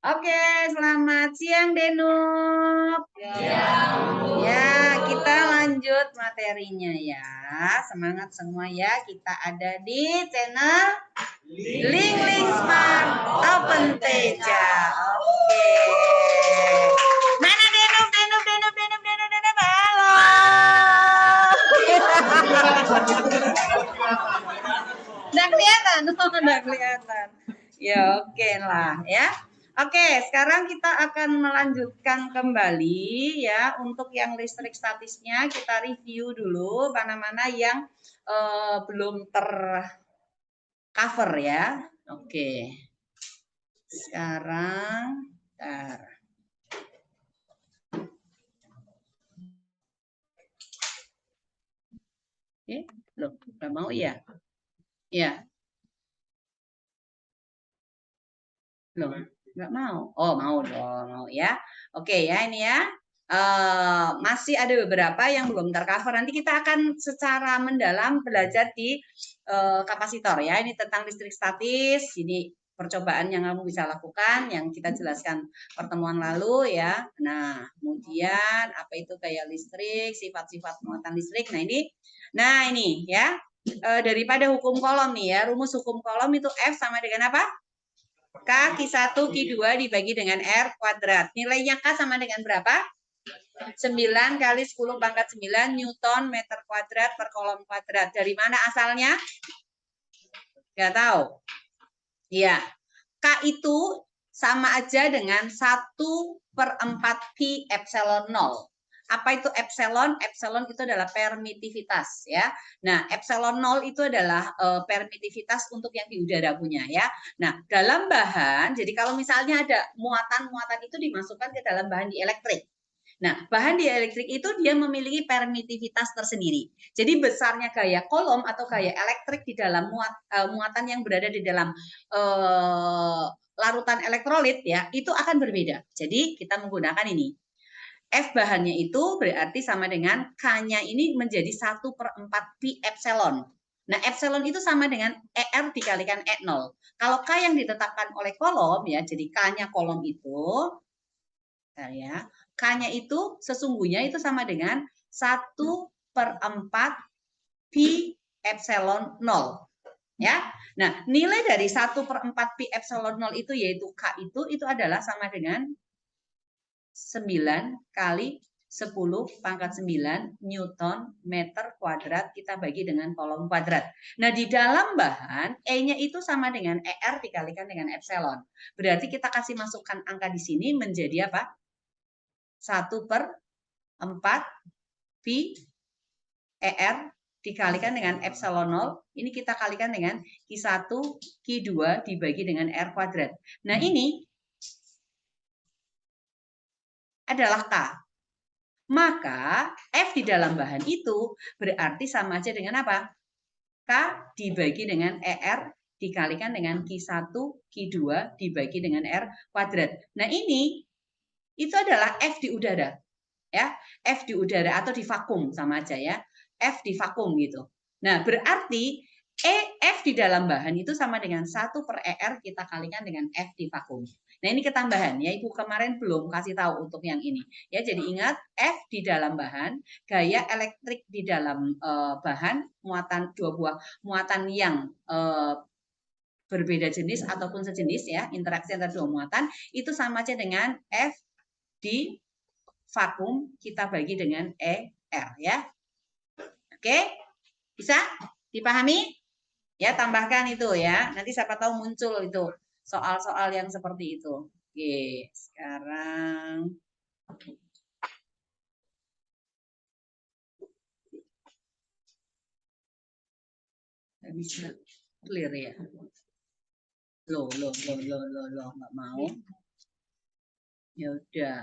Oke, selamat siang Denuk. Ya, kita lanjut materinya ya. Semangat semua ya. Kita ada di channel Ling Ling Smart Open Teja. Oke. Mana Denuk? Halo. Udah kelihatan, udah kelihatan. Ya oke lah ya. Oke, sekarang kita akan melanjutkan kembali ya. Untuk yang listrik statisnya kita review dulu mana-mana yang belum tercover ya. Oke. Sekarang bentar. Loh, udah mau ya? Ya. Loh, nggak mau. Oh, mau dong, mau ya. Oke ya, ini ya. Masih ada beberapa yang belum tercover. Nanti kita akan secara mendalam belajar di kapasitor ya. Ini tentang listrik statis. Ini percobaan yang kamu bisa lakukan, yang kita jelaskan pertemuan lalu ya. Nah, kemudian apa itu gaya listrik, sifat-sifat muatan listrik. Nah ini ya. Daripada hukum kolom nih ya, rumus hukum kolom itu F sama dengan apa? K Q1 Q2 dibagi dengan R kuadrat. Nilainya K sama dengan berapa? 9 kali 10 pangkat 9 Newton meter kuadrat per kolom kuadrat. Dari mana asalnya? Nggak tahu. Iya. K itu sama aja dengan 1/4 pi epsilon 0. Apa itu epsilon? Epsilon itu adalah permitivitas ya. Nah, epsilon 0 itu adalah permitivitas untuk yang di udara punya ya. Nah, dalam bahan, jadi kalau misalnya ada muatan-muatan itu dimasukkan ke dalam bahan dielektrik. Nah, bahan dielektrik itu dia memiliki permitivitas tersendiri. Jadi besarnya gaya kolom atau gaya elektrik di dalam muatan yang berada di dalam larutan elektrolit ya, itu akan berbeda. Jadi kita menggunakan ini. F bahannya itu berarti sama dengan K-nya ini menjadi 1/4 pi epsilon. Nah, epsilon itu sama dengan ER dikalikan E0. Kalau K yang ditetapkan oleh kolom ya, jadi K-nya kolom itu ya, K-nya itu sesungguhnya itu sama dengan 1/4 pi epsilon 0. Ya. Nah, nilai dari 1/4 pi epsilon 0 itu yaitu K itu adalah sama dengan 9 kali 10 pangkat 9 Newton meter kuadrat kita bagi dengan kolom kuadrat. Nah, di dalam bahan E-nya itu sama dengan ER dikalikan dengan epsilon. Berarti kita kasih masukkan angka di sini menjadi apa? 1/4 pi ER dikalikan dengan epsilon 0. Ini kita kalikan dengan Q1, Q2 dibagi dengan R kuadrat. Nah, ini adalah K. Maka F di dalam bahan itu berarti sama aja dengan apa? K dibagi dengan ER dikalikan dengan Q1, Q2 dibagi dengan R kuadrat. Nah, ini itu adalah F di udara. Ya, F di udara atau di vakum sama aja ya. F di vakum gitu. Nah, berarti F di dalam bahan itu sama dengan 1/ER kita kalikan dengan F di vakum. Nah, ini ketambahan ya, Ibu kemarin belum kasih tahu untuk yang ini. Ya, jadi ingat F di dalam bahan, gaya elektrik di dalam bahan, muatan dua buah muatan yang berbeda jenis ataupun sejenis ya, interaksi antara dua muatan itu sama aja dengan F di vakum kita bagi dengan ER ya. Oke? Bisa dipahami? Ya, tambahkan itu ya. Nanti siapa tahu muncul itu soal-soal yang seperti itu. Oke, sekarang nggak bisa clear ya. Loh, nggak mau. Ya udah.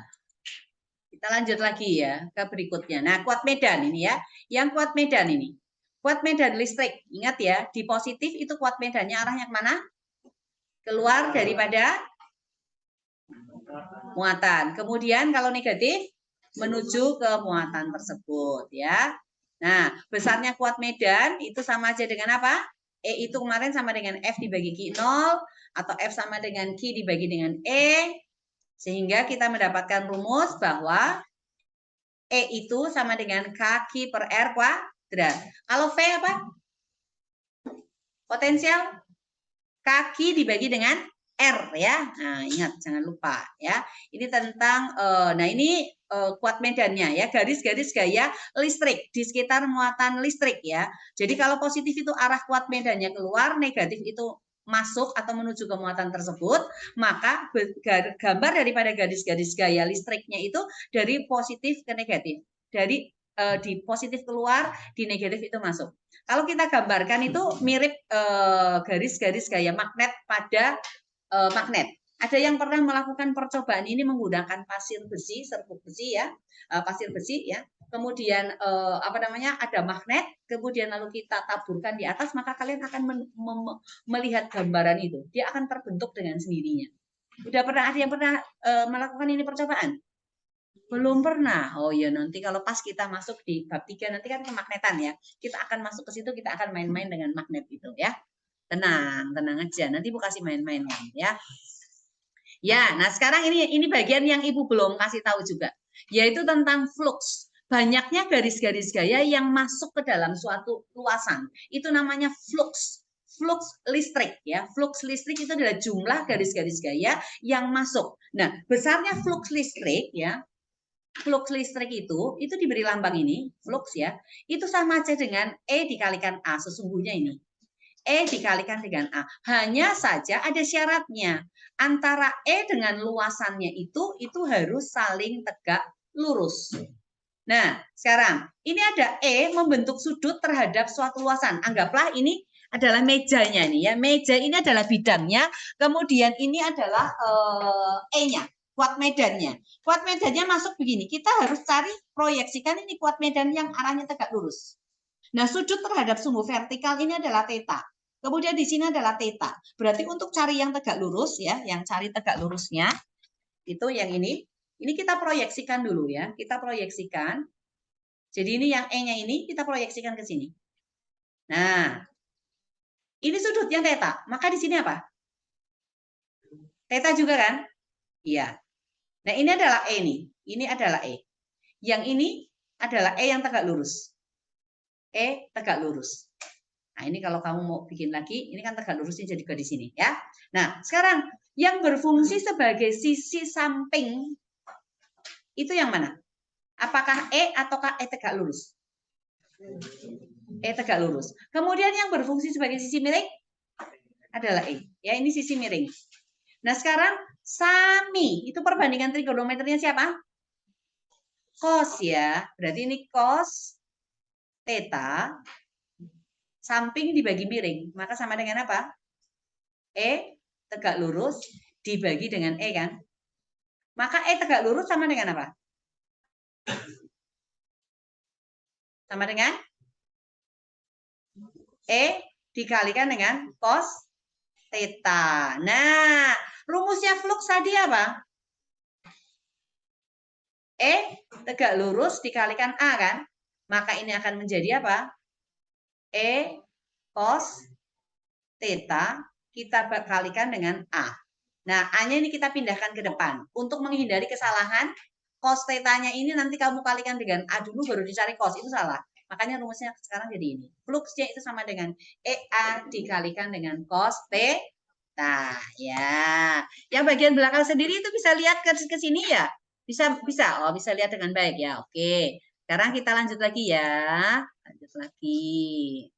Kita lanjut lagi ya ke berikutnya. Nah, kuat medan ini ya. Yang kuat medan ini. Kuat medan listrik. Ingat ya, di positif itu kuat medannya arahnya kemana? Keluar daripada muatan. Kemudian kalau negatif menuju ke muatan tersebut ya. Nah, besarnya kuat medan itu sama aja dengan apa? E itu kemarin sama dengan F dibagi Q0 atau F sama dengan Q dibagi dengan E Sehingga kita mendapatkan rumus bahwa E itu sama dengan kaki per R kuadrat. Kalau V apa? Potensial kaki dibagi dengan R ya. Nah, ingat jangan lupa ya. Ini tentang nah ini kuat medannya ya, garis-garis gaya listrik di sekitar muatan listrik ya. Jadi kalau positif itu arah kuat medannya keluar, negatif itu masuk atau menuju ke muatan tersebut, maka gambar daripada garis-garis gaya listriknya itu dari positif ke negatif. Dari di positif keluar, di negatif itu masuk. Kalau kita gambarkan itu mirip garis-garis gaya magnet pada magnet. Ada yang pernah melakukan percobaan ini menggunakan pasir besi, serbuk besi ya, pasir besi ya. Kemudian apa namanya? Ada magnet, kemudian lalu kita taburkan di atas, maka kalian akan melihat gambaran itu. Dia akan terbentuk dengan sendirinya. Udah pernah ada yang pernah melakukan ini percobaan? Belum pernah. Oh ya, nanti kalau pas kita masuk di bab 3 nanti kan kemagnetan ya. Kita akan masuk ke situ, kita akan main-main dengan magnet itu ya. Tenang, tenang aja. Nanti Bu kasih main-main ya. Ya, nah sekarang ini bagian yang Ibu belum kasih tahu juga, yaitu tentang flux. Banyaknya garis-garis gaya yang masuk ke dalam suatu luasan. Itu namanya flux. Flux listrik ya. Flux listrik itu adalah jumlah garis-garis gaya yang masuk. Nah, besarnya flux listrik ya, flux listrik itu diberi lambang ini, flux ya, itu sama aja dengan E dikalikan A, sesungguhnya ini. E dikalikan dengan A. Hanya saja ada syaratnya. Antara E dengan luasannya itu harus saling tegak lurus. Nah, sekarang ini ada E membentuk sudut terhadap suatu luasan. Anggaplah ini adalah mejanya nih ya. Meja ini adalah bidangnya, kemudian ini adalah E-nya. Kuat medannya. Kuat medannya masuk begini. Kita harus cari proyeksikan ini kuat medan yang arahnya tegak lurus. Nah, sudut terhadap sumbu vertikal ini adalah theta. Kemudian di sini adalah theta. Berarti untuk cari yang tegak lurus ya, yang cari tegak lurusnya itu yang ini. Ini kita proyeksikan dulu ya. Kita proyeksikan. Jadi ini yang E-nya ini kita proyeksikan ke sini. Nah, ini sudut yang theta. Maka di sini apa? Theta juga kan? Iya. Nah, ini adalah E nih. Ini adalah E. Yang ini adalah E yang tegak lurus. E tegak lurus. Nah, ini kalau kamu mau bikin lagi, ini kan tegak lurusnya jadi di sini ya. Nah, sekarang yang berfungsi sebagai sisi samping itu yang mana? Apakah E ataukah E tegak lurus? E tegak lurus. Kemudian yang berfungsi sebagai sisi miring adalah E. Ya, ini sisi miring. Nah, sekarang sami, itu perbandingan trigonometrinya siapa? Cos ya. Berarti ini cos theta samping dibagi miring. Maka sama dengan apa? E tegak lurus dibagi dengan E kan? Maka E tegak lurus sama dengan apa? Sama dengan E dikalikan dengan cos theta. Nah, rumusnya flux tadi apa? E tegak lurus dikalikan A kan? Maka ini akan menjadi apa? E cos theta kita kalikan dengan A. Nah, A-nya ini kita pindahkan ke depan. Untuk menghindari kesalahan, cos theta-nya ini nanti kamu kalikan dengan A dulu baru dicari cos. Itu salah. Makanya rumusnya sekarang jadi ini. Fluxnya itu sama dengan EA dikalikan dengan cos theta. Ya. Yang bagian belakang sendiri itu bisa lihat ke sini ya? Bisa. Oh, bisa lihat dengan baik ya. Oke. Sekarang kita lanjut lagi ya. Lanjut lagi.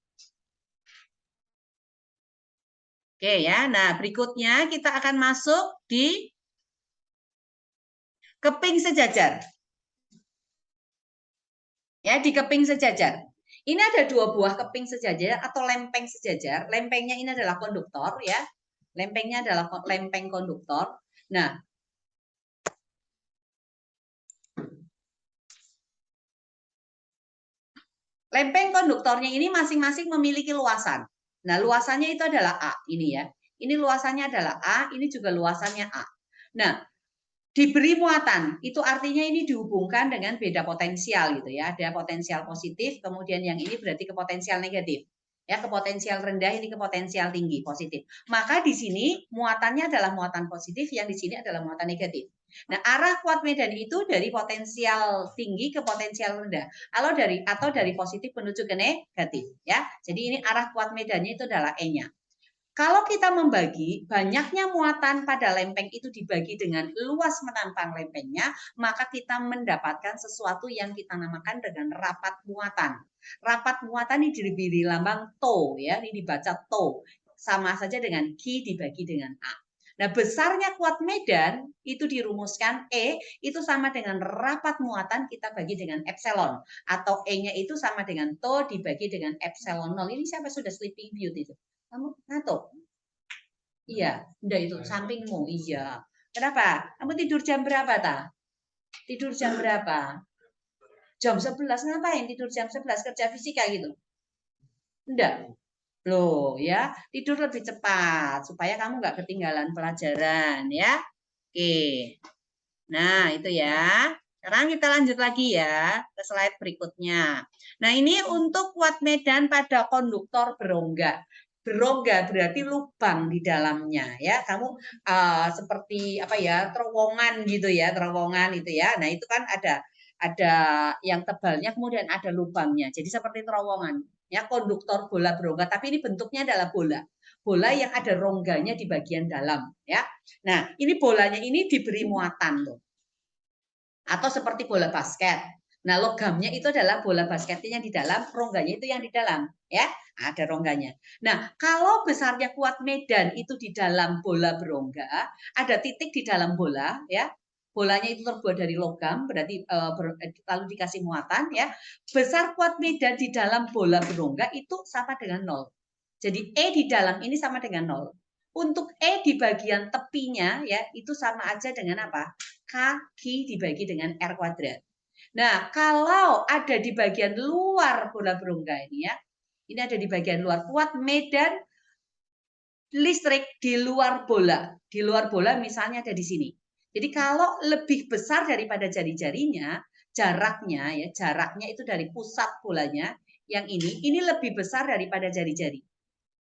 Oke ya, nah berikutnya kita akan masuk di keping sejajar. Ya, di keping sejajar. Ini ada dua buah keping sejajar atau lempeng sejajar. Lempengnya ini adalah konduktor ya. Lempengnya adalah lempeng konduktor. Nah, lempeng konduktornya ini masing-masing memiliki luasan. Nah, luasannya itu adalah A, ini ya. Ini luasannya adalah A, ini juga luasannya A. Nah, diberi muatan, itu artinya ini dihubungkan dengan beda potensial gitu ya. Ada potensial positif, kemudian yang ini berarti ke potensial negatif. Ya, ke potensial rendah, ini ke potensial tinggi, positif. Maka di sini muatannya adalah muatan positif, yang di sini adalah muatan negatif. Nah, arah kuat medan itu dari potensial tinggi ke potensial rendah. Atau dari positif menuju ke negatif, ya. Jadi ini arah kuat medannya itu adalah E-nya. Kalau kita membagi, banyaknya muatan pada lempeng itu dibagi dengan luas menantang lempengnya, maka kita mendapatkan sesuatu yang kita namakan dengan rapat muatan. Rapat muatan ini diberi lambang TO, ya, ini dibaca TO. Sama saja dengan Q dibagi dengan A. Nah, besarnya kuat medan itu dirumuskan E itu sama dengan rapat muatan kita bagi dengan epsilon, atau E-nya itu sama dengan TO dibagi dengan epsilon 0. Ini siapa sudah sleeping beauty itu? Kamu ngantuk? Iya, udah itu sampingmu. Iya. Kenapa? Kamu tidur jam berapa, Ta? Tidur jam berapa? Jam 11. Ngapain tidur jam 11? Kerja fisika gitu? Enggak. Loh, ya. Tidur lebih cepat supaya kamu nggak ketinggalan pelajaran, ya. Oke. Nah, itu ya. Sekarang kita lanjut lagi ya ke slide berikutnya. Nah, ini untuk kuat medan pada konduktor berongga. Berongga berarti lubang di dalamnya ya. Kamu seperti apa ya, terowongan gitu ya, terowongan itu ya. Nah, itu kan ada yang tebalnya kemudian ada lubangnya. Jadi seperti terowongan ya, konduktor bola berongga, tapi ini bentuknya adalah bola. Bola yang ada rongganya di bagian dalam ya. Nah, ini bolanya ini diberi muatan tuh. Atau seperti bola basket. Nah, logamnya itu adalah bola basketnya di dalam, rongganya itu yang di dalam, ya. Ada rongganya. Nah, kalau besarnya kuat medan itu di dalam bola berongga, ada titik di dalam bola, ya. Bolanya itu terbuat dari logam, berarti lalu dikasih muatan, ya. Besar kuat medan di dalam bola berongga itu sama dengan 0. Jadi E di dalam ini sama dengan 0. Untuk E di bagian tepinya, ya, itu sama aja dengan apa? Kaki dibagi dengan R kuadrat. Nah, kalau ada di bagian luar bola berongga ini ya, ini ada di bagian luar, kuat medan listrik di luar bola. Di luar bola misalnya ada di sini. Jadi kalau lebih besar daripada jari-jarinya, jaraknya itu dari pusat bolanya, yang ini lebih besar daripada jari-jari.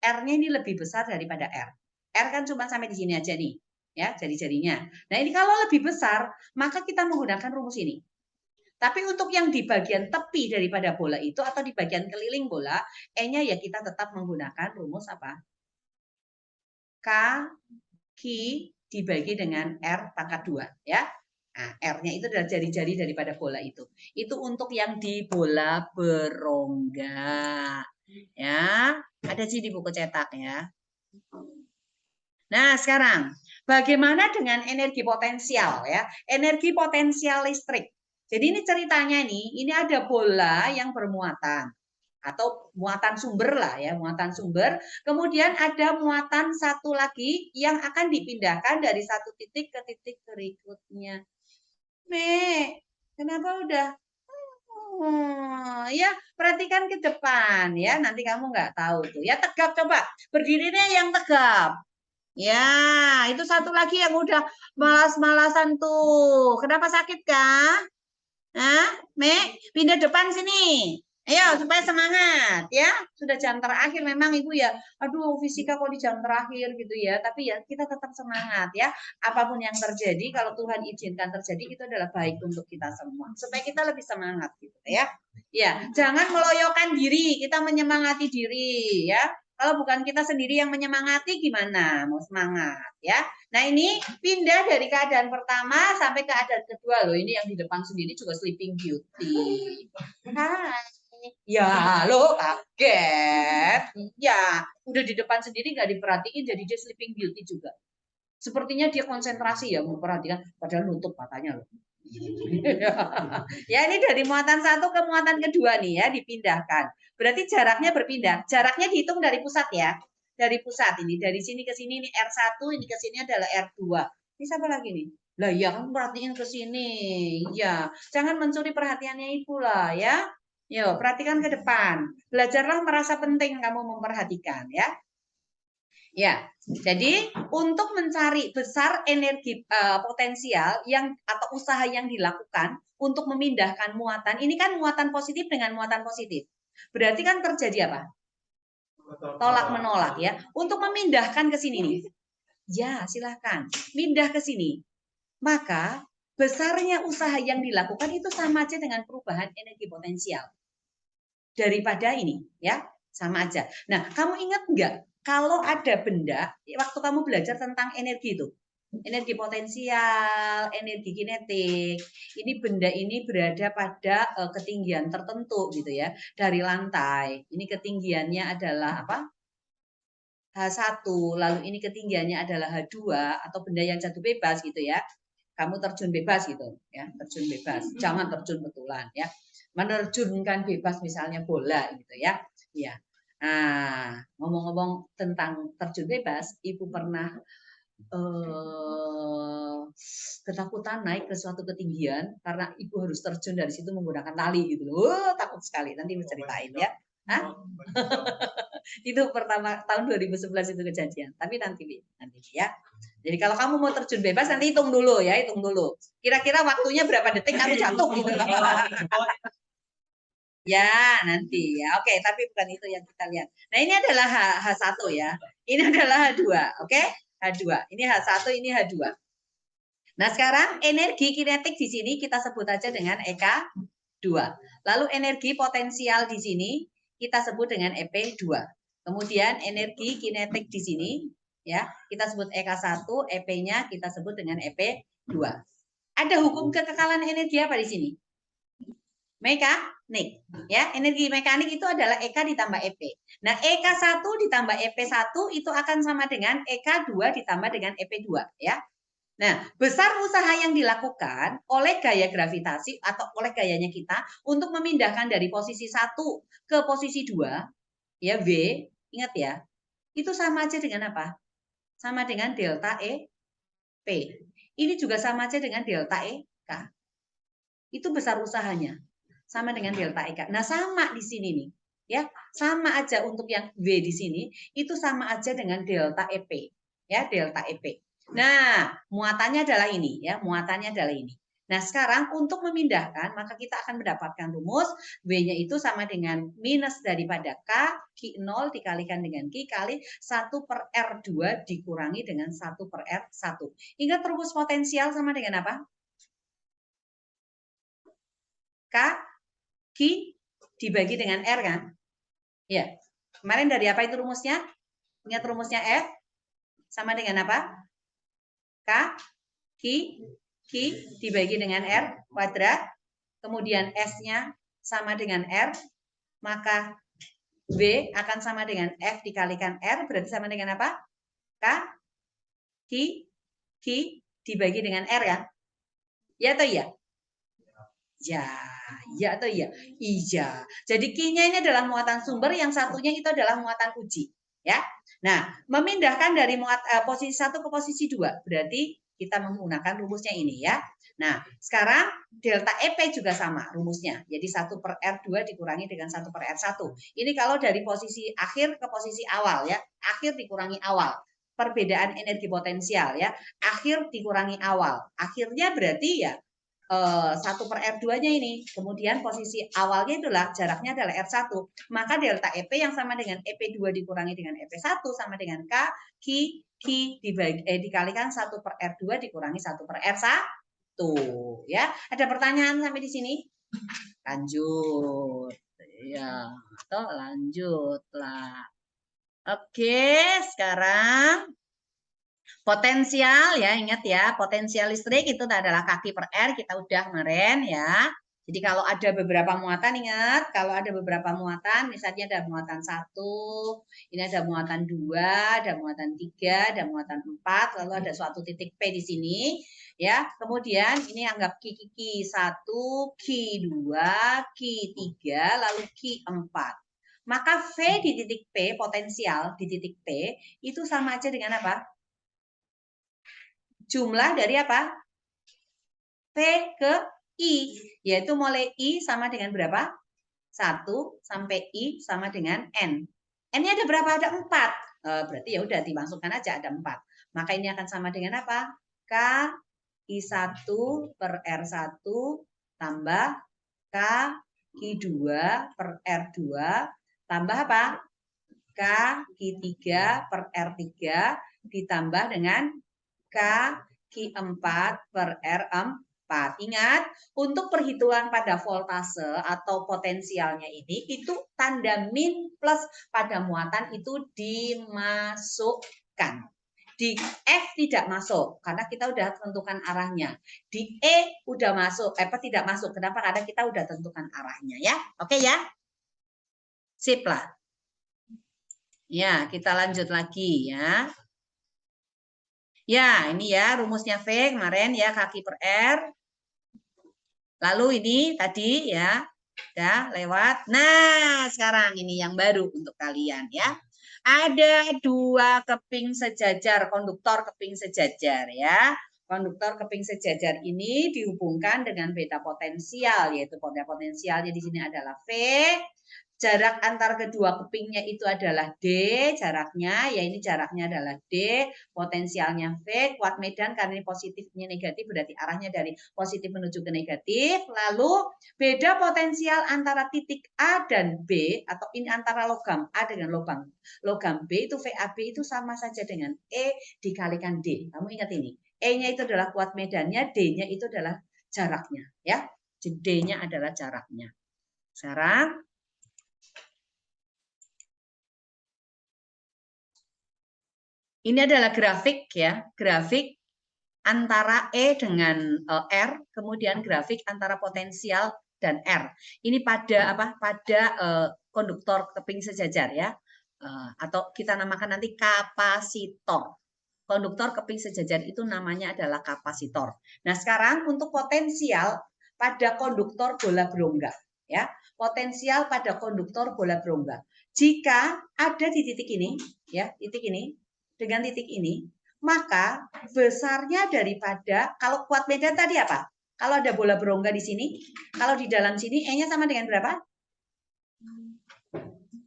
R-nya ini lebih besar daripada R. R kan cuma sampai di sini aja nih, ya, jari-jarinya. Nah, ini kalau lebih besar, maka kita menggunakan rumus ini. Tapi untuk yang di bagian tepi daripada bola itu atau di bagian keliling bola, E-nya ya kita tetap menggunakan rumus apa? K Q dibagi dengan R pangkat 2, ya. Nah, R-nya itu adalah jari-jari daripada bola itu. Itu untuk yang di bola berongga. Ya, ada sih di buku cetak ya. Nah, sekarang bagaimana dengan energi potensial ya? Energi potensial listrik. Jadi ini ceritanya nih, ini ada bola yang bermuatan atau muatan sumber lah ya, muatan sumber. Kemudian ada muatan satu lagi yang akan dipindahkan dari satu titik ke titik berikutnya. Kenapa udah? Ya, perhatikan ke depan ya, nanti kamu nggak tahu tuh. Ya tegap coba, berdirinya yang tegap. Ya, itu satu lagi yang udah malas-malasan tuh. Kenapa sakit kah? Hah? Pindah depan sini. Ayo, supaya semangat ya. Sudah jam terakhir memang Ibu ya. Aduh, fisika kok di jam terakhir gitu ya. Tapi ya kita tetap semangat ya. Apapun yang terjadi, kalau Tuhan izinkan terjadi, itu adalah baik untuk kita semua. Supaya kita lebih semangat gitu ya. Ya, jangan meloyokan diri, kita menyemangati diri ya. Kalau bukan kita sendiri yang menyemangati, gimana mau semangat ya? Nah, ini pindah dari keadaan pertama sampai keadaan kedua loh. Ini yang di depan sendiri juga Sleeping Beauty. Hai. Ya, lo kaget. Ya, udah di depan sendiri nggak diperhatiin, jadi dia Sleeping Beauty juga. Sepertinya dia konsentrasi ya memperhatikan, padahal nutup matanya loh. Ya, ini dari muatan satu ke muatan kedua nih ya, dipindahkan. Berarti jaraknya berpindah. Jaraknya dihitung dari pusat ya. Dari pusat ini, dari sini ke sini ini R1, ini ke sini adalah R2. Ini siapa lagi nih? Lah ya, kamu perhatiin ke sini. Ya, jangan mencuri perhatiannya Ibu lah ya. Yuk, perhatikan ke depan. Belajarlah merasa penting kamu memperhatikan ya. Ya, jadi untuk mencari besar energi potensial yang atau usaha yang dilakukan untuk memindahkan muatan, ini kan muatan positif dengan muatan positif. Berarti kan terjadi apa? Tolak menolak ya. Untuk memindahkan ke sini nih. Ya, silahkan. Pindah ke sini. maka besarnya usaha yang dilakukan itu sama aja dengan perubahan energi potensial. Daripada ini, ya, sama aja. Nah, kamu ingat nggak kalau ada benda, waktu kamu belajar tentang energi itu, energi potensial, energi kinetik, ini benda ini berada pada ketinggian tertentu gitu ya, dari lantai. Ini ketinggiannya adalah apa? H1, lalu ini ketinggiannya adalah H2 atau benda yang jatuh bebas gitu ya. Kamu terjun bebas gitu ya, terjun bebas. Jangan terjun betulan ya. Menerjunkan bebas misalnya bola gitu ya. Ya. Nah, ngomong-ngomong tentang terjun bebas, Ibu pernah ketakutan naik ke suatu ketinggian karena Ibu harus terjun dari situ menggunakan tali gitu loh. Takut sekali. Nanti Ibu ceritain ya. Hah? Itu pertama tahun 2011 itu kejadian. Tapi nanti ya. Jadi kalau kamu mau terjun bebas nanti hitung dulu ya, hitung dulu. Kira-kira waktunya berapa detik kamu jatuh gitu. Ya, nanti ya. Oke, tapi bukan itu yang kita lihat. Nah, ini adalah H1 ya. Ini adalah H2, oke? H2. Ini H1, ini H2. Nah, sekarang energi kinetik di sini kita sebut aja dengan EK2. Lalu energi potensial di sini kita sebut dengan EP2. Kemudian energi kinetik di sini ya, kita sebut EK1, EP-nya kita sebut dengan EP2. Ada hukum kekekalan energi apa di sini? Mekanik ya, energi mekanik itu adalah EK ditambah EP. Nah, EK1 ditambah EP1 itu akan sama dengan EK2 ditambah dengan EP2 ya. Nah, besar usaha yang dilakukan oleh gaya gravitasi atau oleh gayanya kita untuk memindahkan dari posisi 1 ke posisi 2, ya V, ingat ya, itu sama aja dengan apa? Sama dengan delta E P. Ini juga sama aja dengan delta E K. Itu besar usahanya. Sama dengan delta E K. Nah, sama di sini nih. Ya, sama aja untuk yang V di sini, itu sama aja dengan delta EP. Ya, delta EP. Nah, muatannya adalah ini ya, muatannya adalah ini. Nah, sekarang untuk memindahkan maka kita akan mendapatkan rumus W-nya itu sama dengan minus daripada K, Q0 dikalikan dengan Q kali 1 per R2 dikurangi dengan 1 per R1. Ingat rumus potensial sama dengan apa? K, Q dibagi dengan R kan? Ya. Kemarin dari apa itu rumusnya? Ingat rumusnya F sama dengan apa? K, Q, Q dibagi dengan R kuadrat, kemudian S-nya sama dengan R, maka B akan sama dengan F dikalikan R, berarti sama dengan apa? K, Q, Q dibagi dengan R ya? Ya atau iya? Ya, ya atau iya? Iya. Jadi Q-nya ini adalah muatan sumber, yang satunya itu adalah muatan uji. Ya. Nah, memindahkan dari posisi 1 ke posisi 2, berarti kita menggunakan rumusnya ini ya. Nah, sekarang delta EP juga sama rumusnya. Jadi 1 per R2 dikurangi dengan 1 per R1. Ini kalau dari posisi akhir ke posisi awal ya. Akhir dikurangi awal. Perbedaan energi potensial ya. Akhir dikurangi awal. Akhirnya berarti ya 1 per R2-nya ini. Kemudian posisi awalnya itulah jaraknya adalah R1. Maka delta EP yang sama dengan EP2 dikurangi dengan EP1 sama dengan K, Q dikalikan 1 per R2 dikurangi 1 per R1. Ya, ada pertanyaan sampai di sini? Lanjut. Ya, atau lanjutlah. Oke, sekarang potensial ya, ingat ya, potensial listrik itu adalah kaki per R, kita udah kemarin ya. Jadi kalau ada beberapa muatan, ingat, kalau ada beberapa muatan, misalnya ada muatan 1, ini ada muatan 2, ada muatan 3, ada muatan 4, lalu ada suatu titik P di sini, ya. Kemudian ini anggap Q1, Q2, Q3, lalu Q4. Maka V di titik P, potensial di titik P, itu sama aja dengan apa? Jumlah dari apa? P ke I, yaitu mulai I sama dengan berapa? 1 sampai I sama dengan N. N-nya ada berapa? Ada 4. Berarti ya udah dimasukkan aja ada 4. Maka ini akan sama dengan apa? K I1 per R1 tambah K Q2 per R2 tambah apa? K Q3 per R3 ditambah dengan K Q4 per R4. Ingat, untuk perhitungan pada voltase atau potensialnya ini, itu tanda min plus pada muatan itu dimasukkan. Di F tidak masuk, karena kita udah tentukan arahnya. Di E udah masuk, tidak masuk. Kenapa? Karena kita udah tentukan arahnya ya. Oke ya? Sip lah. Ya, kita lanjut lagi ya. Ya, ini ya rumusnya V kemarin ya, kaki per R. Lalu ini tadi ya, udah lewat. Nah, sekarang ini yang baru untuk kalian ya. Ada dua keping sejajar, konduktor keping sejajar ya. Konduktor keping sejajar ini dihubungkan dengan beta potensial, yaitu beta potensialnya di sini adalah V. Jarak antar kedua kepingnya itu adalah D, jaraknya, ya ini jaraknya adalah D, potensialnya V, kuat medan karena ini positifnya negatif, berarti arahnya dari positif menuju ke negatif. Lalu beda potensial antara titik A dan B, atau ini antara logam A dengan logam B itu VAB itu sama saja dengan E dikalikan D. Kamu ingat ini, E-nya itu adalah kuat medannya, D-nya itu adalah jaraknya. Ya, D-nya adalah jaraknya. Sekarang, ini adalah grafik ya, grafik antara E dengan R, kemudian grafik antara potensial dan R. Ini pada apa? Pada konduktor keping sejajar ya, atau kita namakan nanti kapasitor. Konduktor keping sejajar itu namanya adalah kapasitor. Nah, sekarang untuk potensial pada konduktor bola berongga ya, potensial pada konduktor bola berongga. Jika ada di titik ini ya, titik ini dengan titik ini, maka besarnya daripada, kalau kuat medan tadi apa? Kalau ada bola berongga di sini, kalau di dalam sini E-nya sama dengan berapa?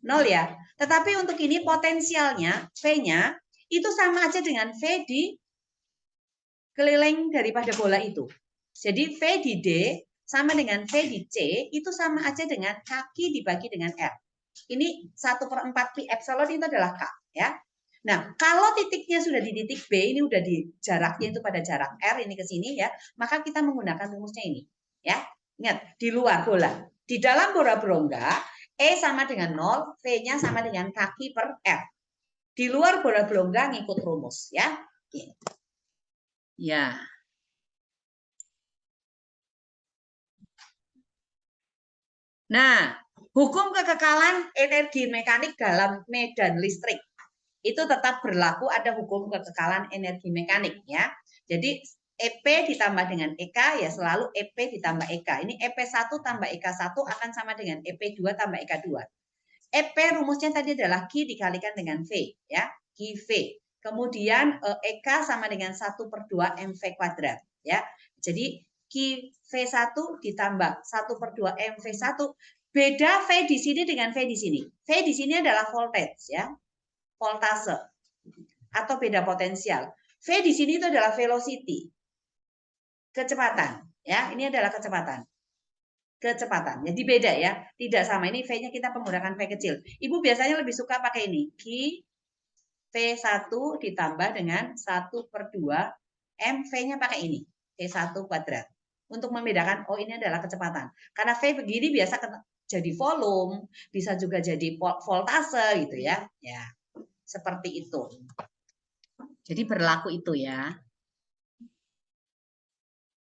0 ya. Tetapi untuk ini potensialnya, V-nya, itu sama aja dengan V di keliling daripada bola itu. Jadi V di D sama dengan V di C, itu sama aja dengan kaki dibagi dengan R. Ini 1/4 pi epsilon itu adalah K. Ya. Nah, kalau titiknya sudah di titik B, ini udah di jaraknya itu pada jarak R, ini ke sini ya, maka kita menggunakan rumusnya ini. Ya, ingat, di luar bola. Di dalam bola berongga, E sama dengan 0, V-nya sama dengan kaki per R. Di luar bola berongga ngikut rumus. Ya. Ya. Nah, hukum kekekalan energi mekanik dalam medan listrik itu tetap berlaku, ada hukum kekekalan energi mekanik ya. Jadi EP ditambah dengan EK ya selalu EP ditambah EK. Ini EP1 tambah EK1 akan sama dengan EP2 tambah EK2. EP rumusnya tadi adalah Q dikalikan dengan V ya, QV. Kemudian EK sama dengan 1/2 MV kuadrat ya. Jadi QV1 ditambah 1/2 MV1. Beda V di sini dengan V di sini. V di sini adalah voltage ya, voltase atau beda potensial. V di sini itu adalah velocity, kecepatan ya. Ini adalah kecepatan. Jadi beda ya, tidak sama. Ini V-nya kita menggunakan V kecil. Ibu biasanya lebih suka pakai ini, Q V1 ditambah dengan 1/2 M, V-nya pakai ini, V1 kuadrat. Untuk membedakan, oh ini adalah kecepatan. Karena V begini biasa jadi volume, bisa juga jadi voltase gitu ya. Ya, seperti itu. Jadi berlaku itu ya.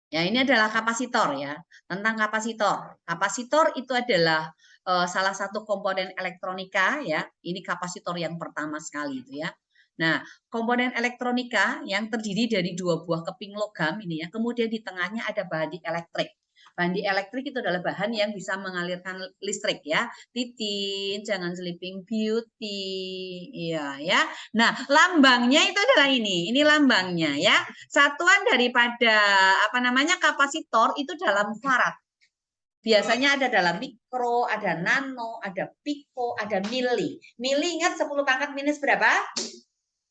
Ya, ini adalah kapasitor ya. Tentang kapasitor. Kapasitor itu adalah salah satu komponen elektronika ya. Ini kapasitor yang pertama sekali itu ya. Nah, komponen elektronika yang terdiri dari 2 buah keping logam ini ya. Kemudian di tengahnya ada bahan elektrik. Bahan elektrik itu adalah bahan yang bisa mengalirkan listrik ya. Titin, jangan sleeping beauty. Iya ya. Nah, lambangnya itu adalah ini. Ini lambangnya ya. Satuan daripada apa namanya kapasitor itu dalam farad. Biasanya ada dalam mikro, ada nano, ada piko, ada mili. Mili ingat 10 pangkat minus berapa?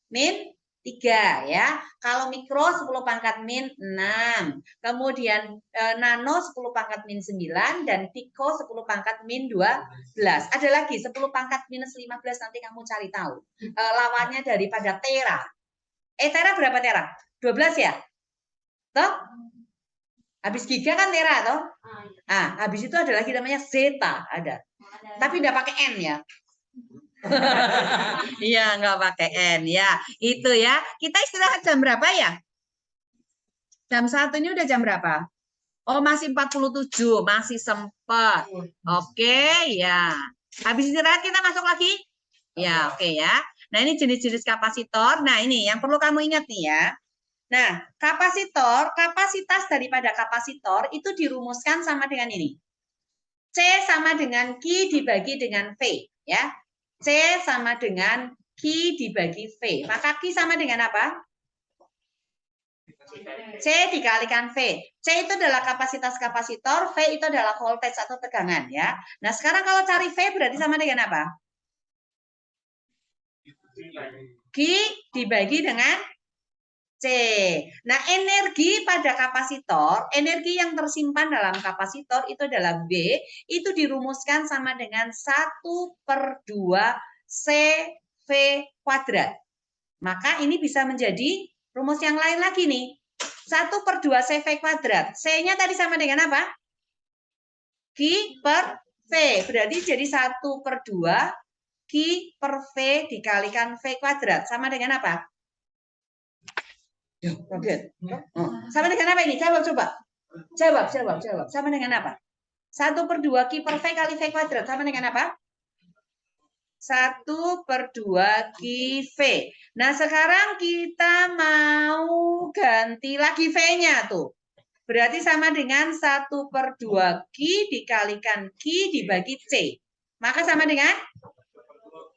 Min 3 ya. Kalau mikro 10 pangkat min 6. Kemudian nano 10 pangkat min 9 dan piko 10 pangkat min 12. Ada lagi 10 pangkat minus 15, nanti kamu cari tahu. Lawannya daripada tera. Tera berapa tera? 12 ya? Toh? Habis giga kan tera toh? Ah, habis itu ada lagi namanya zeta, ada. Tapi tidak pakai N ya. Iya, nggak pakai N ya. Itu ya. Kita istirahat jam berapa ya? Jam 1 ini udah jam berapa? Oh, masih 47, masih sempat. Oke, ya. Habis istirahat kita masuk lagi? Ya, oke ya. Nah, ini jenis-jenis kapasitor. Nah, ini yang perlu kamu ingat nih ya. Nah, kapasitor, kapasitas daripada kapasitor itu dirumuskan sama dengan ini. C sama dengan Q dibagi dengan V, ya. C sama dengan Q dibagi V. Maka Q sama dengan apa? C dikalikan V. C itu adalah kapasitas kapasitor, V itu adalah voltage atau tegangan, ya. Nah, sekarang kalau cari V berarti sama dengan apa? Q dibagi dengan C. Nah, energi pada kapasitor, energi yang tersimpan dalam kapasitor itu adalah B, itu dirumuskan sama dengan 1/2 CV kuadrat. Maka ini bisa menjadi rumus yang lain lagi nih. 1/2 CV kuadrat. C-nya tadi sama dengan apa? Q per V. Berarti jadi 1/2 Q per V dikalikan V kuadrat. Sama dengan apa? Kaget. Oh. Sama dengan apa ini? Jawab coba. Jawab. Sama dengan apa? 1/2 Q per V kali V kuadrat. Sama dengan apa? 1/2 Q V. Nah, sekarang kita mau ganti lagi V-nya tuh. Berarti sama dengan 1/2 Q dikalikan Q dibagi C. Maka sama dengan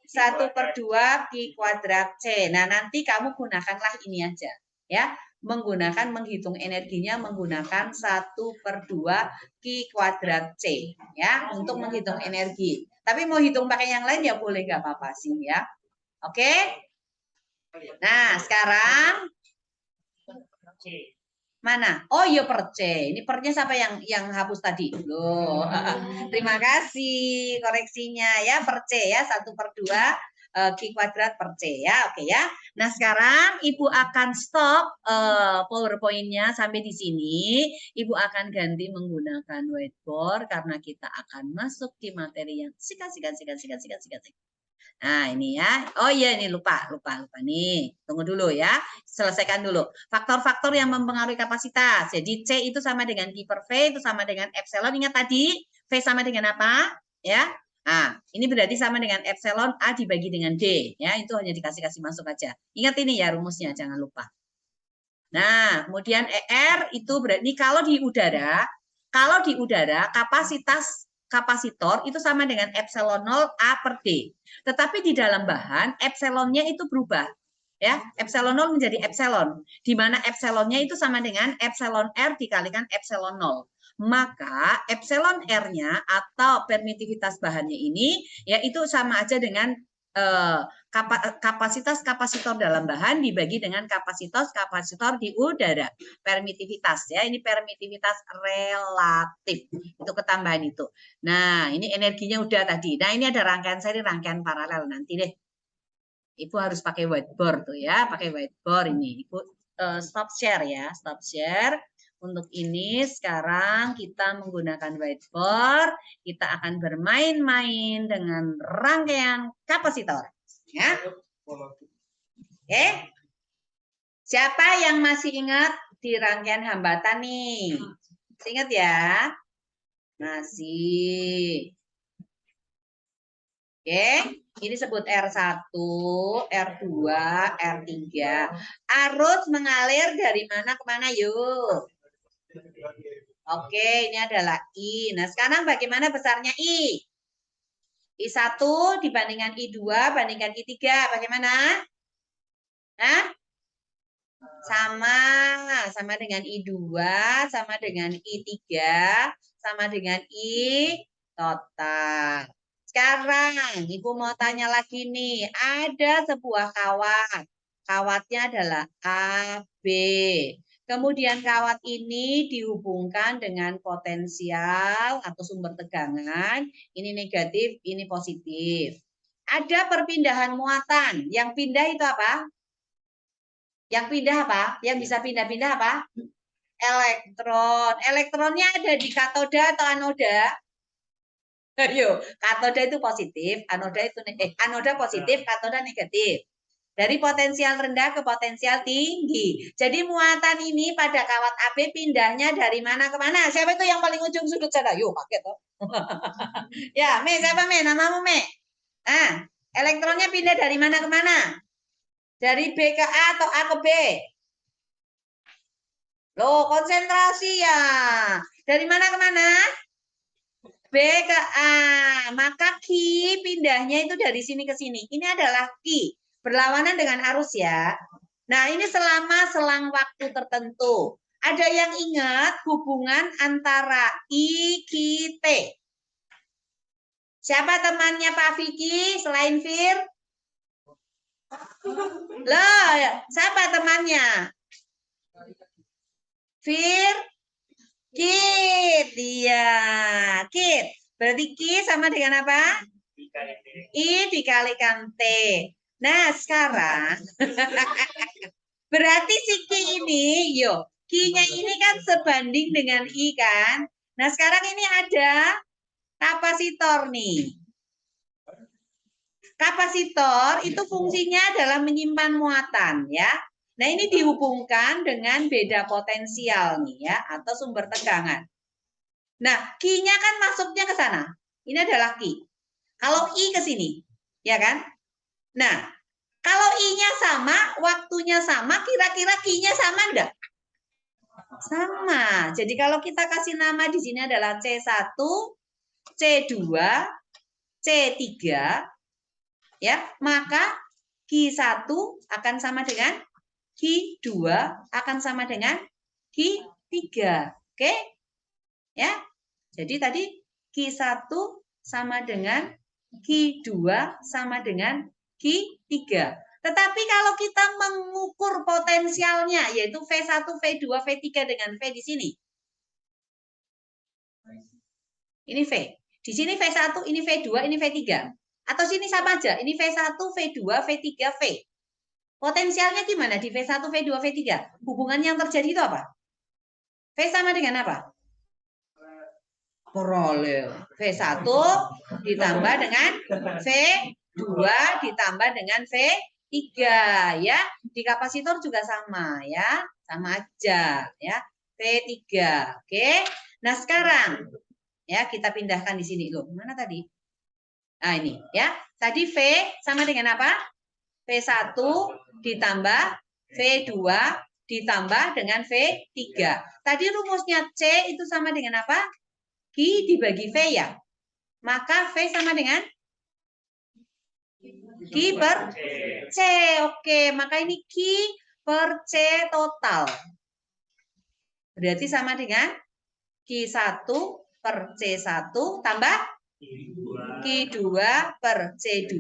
1/2 Q kuadrat C. Nah, nanti kamu gunakanlah ini aja. Ya, menghitung energinya menggunakan 1/2 Q kuadrat C. Ya, untuk menghitung energi. Tapi mau hitung pakai yang lain ya boleh, nggak apa-apa sih ya. Oke? Nah, sekarang mana? Oh iya per C. Ini pernya siapa yang hapus tadi? Loh. Terima kasih koreksinya ya, per C ya, 1/2 Q kuadrat per C ya. Oke ya. Nah, sekarang Ibu akan stop PowerPoint-nya sampai di sini. Ibu akan ganti menggunakan whiteboard karena kita akan masuk di materi yang sikat. Nah, ini ya. Oh iya, ini lupa nih. Tunggu dulu ya. Selesaikan dulu. Faktor-faktor yang mempengaruhi kapasitas. Jadi C itu sama dengan Q per V, itu sama dengan epsilon. Ingat tadi, V sama dengan apa? Ya. Nah, ini berarti sama dengan epsilon A dibagi dengan D. Ya, itu hanya dikasih masuk aja. Ingat ini ya rumusnya, jangan lupa. Nah, kemudian ER itu berarti kalau di udara kapasitor itu sama dengan epsilon 0 A per D. Tetapi di dalam bahan epsilonnya itu berubah. Ya, epsilon 0 menjadi epsilon, di mana epsilonnya itu sama dengan epsilon R dikalikan epsilon 0. Maka epsilon R-nya atau permitivitas bahannya ini yaitu sama aja dengan kapasitas kapasitor dalam bahan dibagi dengan kapasitas kapasitor di udara. Permitivitas ya, ini permitivitas relatif. Itu ketambahan itu. Nah, ini energinya udah tadi. Nah, ini ada rangkaian seri, rangkaian paralel nanti deh. Ibu harus pakai whiteboard tuh ya, pakai whiteboard ini. Ibu stop share ya, stop share. Untuk ini sekarang kita menggunakan whiteboard, kita akan bermain-main dengan rangkaian kapasitor. Ya. Oke. Siapa yang masih ingat di rangkaian hambatan nih? Masih ingat ya? Masih. Oke. Ini sebut R1, R2, R3. Arus mengalir dari mana ke mana yuk? Oke, ini adalah I. Nah, sekarang bagaimana besarnya I? I1 dibandingkan I2 bandingkan I3. Bagaimana? Hah? Sama dengan I2, sama dengan I3, sama dengan I total. Sekarang Ibu mau tanya lagi nih, ada sebuah kawat. Kawatnya adalah AB. Kemudian kawat ini dihubungkan dengan potensial atau sumber tegangan. Ini negatif, ini positif. Ada perpindahan muatan. Yang pindah itu apa? Yang pindah apa? Yang bisa pindah-pindah apa? elektron. Elektronnya ada di katoda atau anoda? Ayo, katoda itu positif, anoda itu anoda positif, katoda negatif. Dari potensial rendah ke potensial tinggi. Jadi muatan ini pada kawat AB pindahnya dari mana ke mana? Siapa itu yang paling ujung sudut sana? Yuk, pakai toh. Ya, Me, siapa Me? Namamu Me? Ah, elektronnya pindah dari mana ke mana? Dari B ke A atau A ke B? Loh, konsentrasi ya. Dari mana ke mana? B ke A. Maka Q pindahnya itu dari sini ke sini. Ini adalah Q. Berlawanan dengan arus ya. Nah, ini selama selang waktu tertentu. Ada yang ingat hubungan antara I, Q, T? Siapa temannya Pak Vicky selain Fir? Loh, siapa temannya? Fir? Kit. Iya, Kit. Berarti Q sama dengan apa? I dikalikan T. Nah, sekarang berarti si Q ini, Q-nya ini kan sebanding dengan I kan? Nah, sekarang ini ada kapasitor nih. Kapasitor itu fungsinya adalah menyimpan muatan ya. Nah, ini dihubungkan dengan beda potensial nih ya, atau sumber tegangan. Nah, Q-nya kan masuknya ke sana. Ini adalah Q. Kalau I ke sini, ya kan? Nah, kalau I-nya sama, waktunya sama, kira-kira Q-nya sama enggak? Sama. Jadi kalau kita kasih nama di sini adalah C1, C2, C3, ya, maka Q1 akan sama dengan Q2 akan sama dengan Q3. Oke? Ya. Jadi tadi Q1 sama dengan Q2 sama dengan Q3. Tetapi kalau kita mengukur potensialnya, yaitu V1, V2, V3 dengan V di sini. Ini V. Di sini V1, ini V2, ini V3. Atau sini sama aja, ini V1, V2, V3, V. Potensialnya gimana di V1, V2, V3? Hubungan yang terjadi itu apa? V sama dengan apa? Paralel. V1 ditambah dengan V2 ditambah dengan V3 ya. Di kapasitor juga sama ya. Sama aja ya. V3. Oke. Nah, sekarang ya kita pindahkan di sini loh. Mana tadi? Nah, ini ya. Tadi V sama dengan apa? V1 ditambah V2 ditambah dengan V3. Tadi rumusnya C itu sama dengan apa? Q dibagi V ya. Maka V sama dengan Q per C. Oke, maka ini Q per C total. Berarti sama dengan Q1 per C1 tambah Q2 per C2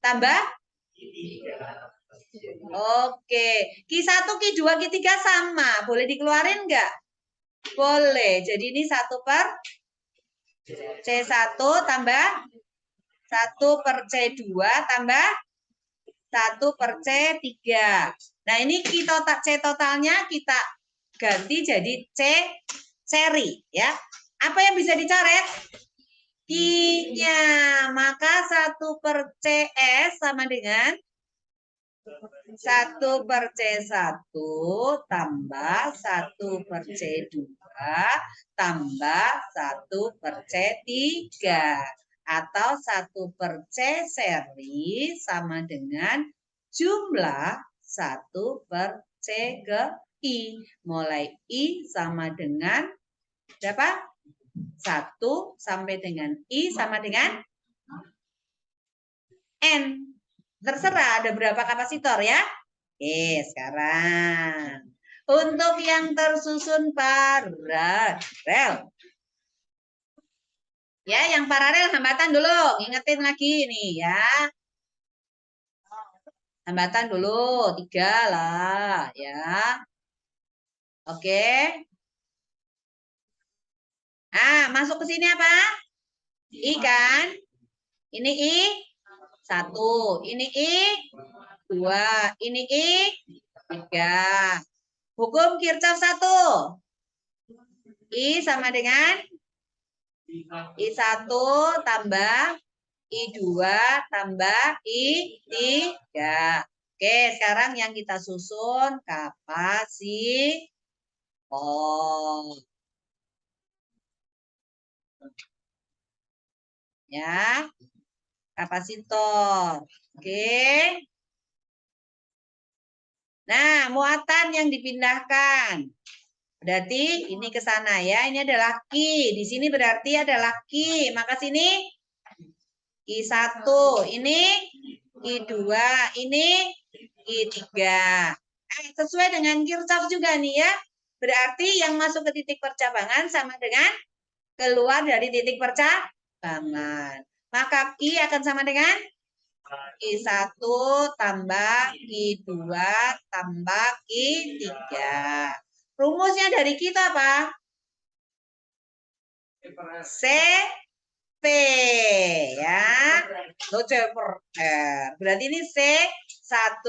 tambah. Oke, Q1, Q2, Q3 sama. Boleh dikeluarin enggak? Boleh. Jadi ini 1 per C1 tambah 1 per C2 tambah 1 per C3. Nah, ini C totalnya kita ganti jadi C seri ya. Apa yang bisa dicoret? Q-nya. Maka 1 per CS sama dengan 1 per C1 tambah 1 per C2 tambah 1 per C3. Atau 1 per C seri sama dengan jumlah 1 per C ke I. Mulai I sama dengan berapa? 1 sampai dengan I sama dengan N. Terserah ada berapa kapasitor ya. Oke, sekarang untuk yang tersusun paralel. Ya, yang paralel hambatan dulu. Ingetin lagi nih ya. Hambatan dulu, 3 lah ya. Oke. Ah, masuk ke sini apa? I kan? Ini I 1, ini I 2, ini I 3. Hukum Kirchhoff 1. I sama dengan I1 tambah I2 tambah I3. Oke, sekarang yang kita susun kapasitor. Ya, kapasitor. Oke. Nah, muatan yang dipindahkan. Berarti ini ke sana ya. Ini adalah Q. Di sini berarti adalah Q. Maka sini I1. Ini I2. Ini I3. Sesuai dengan Kirchhoff juga nih ya. Berarti yang masuk ke titik percabangan sama dengan keluar dari titik percabangan. Maka Q akan sama dengan I1 tambah I2 tambah I3. Rumusnya dari kita apa? CP ya. C per R. Berarti ini C1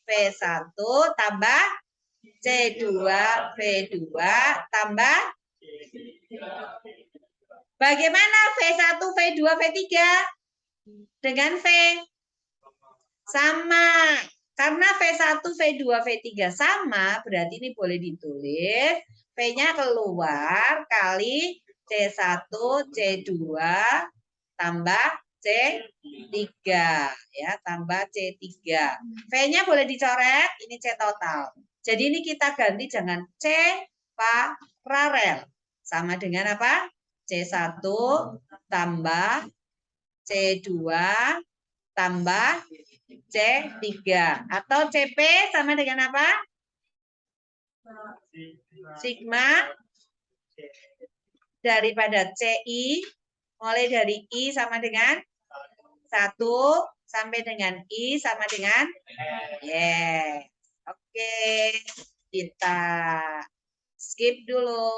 P1 tambah C2 V2 tambah bagaimana V1 V2 V3 dengan V sama. Karena V1 V2 V3 sama, berarti ini boleh ditulis V-nya keluar kali C1 C2 tambah C3 ya, tambah C3. V-nya boleh dicoret, ini C total. Jadi ini kita ganti jangan C paralel. Sama dengan apa? C1 tambah C2 tambah C3 atau CP sama dengan apa? Sigma daripada CI mulai dari I sama dengan 1 sampai dengan I sama dengan yes. Oke. Kita skip dulu.